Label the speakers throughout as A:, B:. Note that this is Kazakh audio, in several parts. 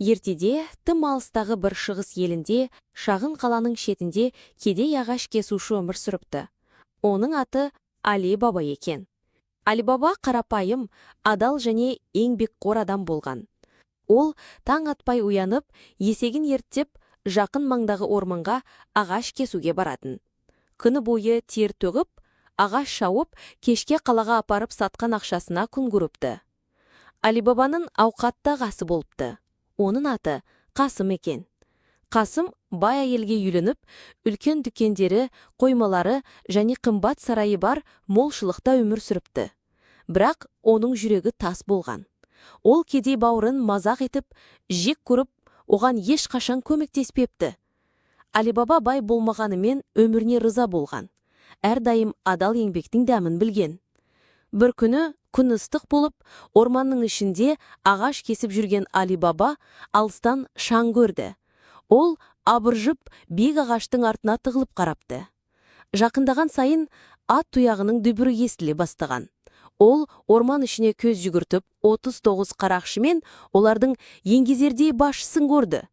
A: Ертеде, тым алыстағы бір шығыс елінде, шағын қаланың шетінде кедей ағаш кесуші өмір сүріпті. Оның аты Али Баба екен. Али Баба қарапайым, адал және еңбекқор адам болған. Ол таң атпай уянып, есегін ерттеп, жақын маңдағы орманға ағаш кесуге баратын. Күні бойы тер төгіп, ағаш шауып, кешке қалаға апарып сатқан ақшасына күн көріпті. Али Бабаның ауқатты ағасы болыпты. Оның аты Қасым екен. Қасым бай әйелге үйленіп, үлкен дүкендері, қоймалары және қымбат сарайы бар молшылықта өмір сүріпті. Бірақ оның жүрегі тас болған. Ол кедей бауырын мазақ етіп, жек көріп, оған ешқашан көмектеспепті. Али Баба бай болмағанымен өміріне рыза болған. Әрдайым адал еңбектің дәмін білген. Бір күні күн ыстық болып, орманның ішінде ағаш кесіп жүрген Али Баба алыстан шаң көрді. Ол абыржып биік ағаштың артына тығылып қарапты. Жақындаған сайын ат тұяғының дүбірі естіле бастаған. Ол орман ішіне көз жүгіртіп 39 қарақшы мен олардың еңгезердей басшысын көрді.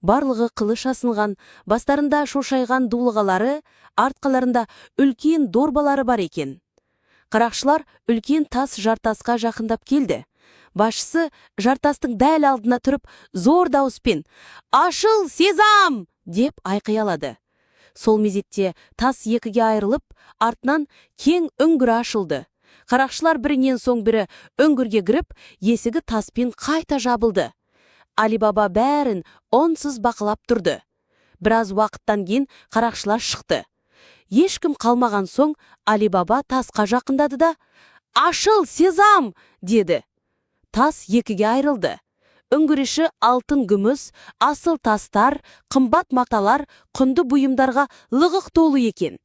A: Барлығы қылыш асынған, бастарында шошайған дулығалары, артқаларында үлкен дорбалары бар екен. Қарақшылар үлкен тас жартасқа жақындап келді. Басшысы жартастың дәл алдына тұрып, зор дауыспен «Ашыл, сезам!» деп айқайлады. Сол мезетте тас екіге айырылып, артынан кең үңгір ашылды. Қарақшылар бірінен соң бірі үңгірге кіріп, есігі таспен қайта жабылды. Али Баба бәрін онсыз бақылап тұрды. Біраз уақыттан кейін қарақшылар шықты. Ешкім қалмаған соң Али Баба тасқа жақындады да «Ашыл, сезам!» деді. Тас екіге айырылды. Үңгір іші алтын күміс, асыл тастар, қымбат мақталар, құнды бұйымдарға лығық толы екен.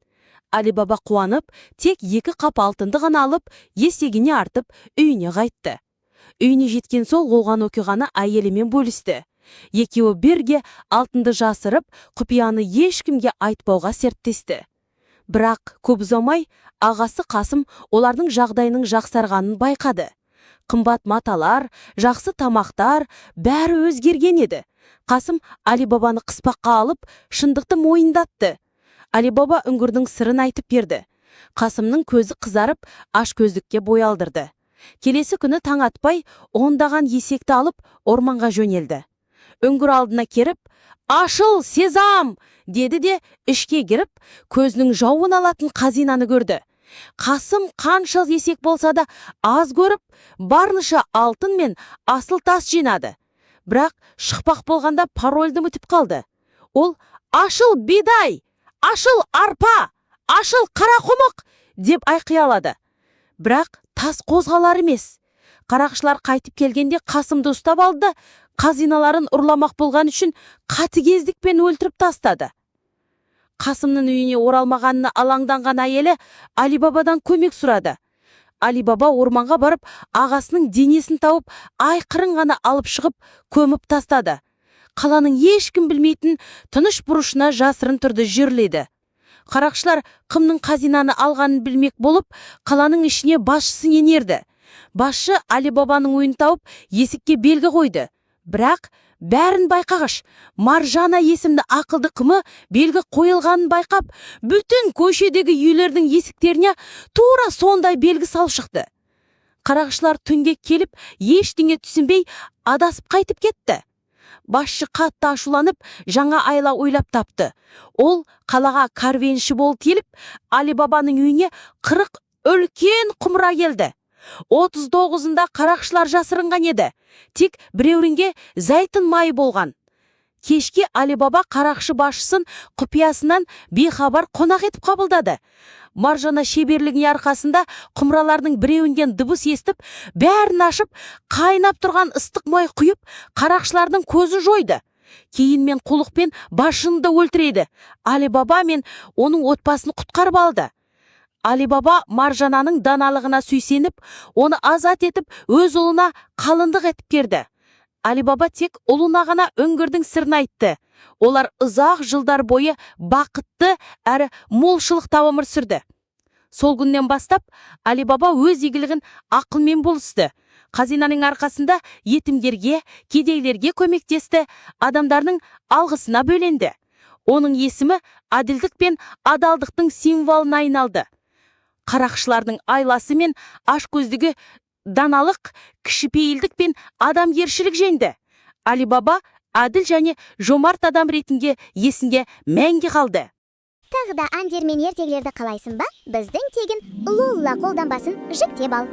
A: Али Баба қуанып, тек 2 қап алтынды ғана алып, есегіне артып, үйіне қайтты. Үйіне жеткен сол болған оқиғаны әйелімен бөлісті. Екеуі бірге алтынды жасырып, құпияны ешкімге айтпауға серттесті. Бірақ көп ұзамай ағасы Қасым олардың жағдайының жақсарғанын байқады. Қымбат маталар, жақсы тамақтар, бәрі өзгерген еді. Қасым Али Бабаны қыспаққа алып, шындықты мойындатты. Али Баба үңгірдің сырын айтып берді. Қасымның көзі қызарып, аш көздікке боялдырды. Келесі күні таң атпай, ондаған есекті алып, орманға жөнелді. Үңгір алдына керіп, «Ашыл, сезам!» деді де ішке кіріп, көзінің жауын алатын қазинаны көрді. Қасым қанша есек болса да аз көріп, барынша алтын мен асыл тас жинады. Бірақ шықпақ болғанда парольді ұмытып қалды. Ол «Ашыл бидай! Ашыл арпа! Ашыл қарақұмық!» деп айқайлады. Бірақ тас қозғалар емес. Қарақшылар қайтып келгенде Қасымды ұстап алды, қазиналарын ұрламақ болған үшін қатыгездікпен өлтіріп тастады. Қасымның үйіне оралмағанына алаңданған әйелі Али Бабадан көмек сұрады. Али Баба орманға барып, ағасының денесін тауып, айқырын ғана алып шығып, көміп тастады. Қаланың ешкім білмейтін тыныш бұрышына жасырын тұрды жерледі. Қарақшылар кімнің қазинаны алғанын білмек болып, қаланың ішіне басшысын енерді. Басшы Али Бабаның ойын тауып, есікке белгі қойды. Бірақ бәрін байқағыш, Маржана есімді ақылды қымы белгі қойылғанын байқап, бүтін көшедегі үйлердің есіктеріне тура сондай белгі салып шықты. Қарақшылар түнге келіп, ештеңе түсінбей адасып қайтып кетті. Басшы қатты ашуланып, жаңа айла ойлап тапты. Ол қалаға карвенші болып келіп, Али Бабаның үйіне 40 үлкен құмыра келді. 39-ында қарақшылар жасырынған еді. Тек біреуінде зәйтін майы болған. Кешке Али Баба қарақшы басшысын құпиясынан бейхабар қонақ етіп қабылдады. Маржана шеберлігіне арқасында құмыралардың біреуінен дыбыс естіп, бәрін ашып, қайнап тұрған ыстық май құйып, қарақшылардың көзін жойды. Кейін мен құлықпен басшыны да өлтіреді. Али Баба мен оның отбасын құтқарып алды. Али Баба Маржананың даналығына сүйсеніп, оны азат етіп, өз ұлына қалындық етіп берді. Али Баба тек ұлына ғана үңгірдің сырын айтты. Олар ұзақ жылдар бойы бақытты әрі молшылықта өмір сүрді. Сол күннен бастап Али Баба өз игілігін ақылмен бөлісті.
B: Қазинаның арқасында етімдерге, кедейлерге көмектесті, адамдардың алғысына бөленді. Оның есімі әділдік пен адалдықтың символына айналды. Қарақшылардың айласы мен ашкөздігі даналық, кішіпейілдік пен адамгершілік жеңді. Али Баба әділ және жомарт адам ретінде есінде мәңгі қалды.
C: Тағы да әндер мен ертегілерді қалайсың ба? Біздің тегін Лолла қолданбасын жүктеп ал.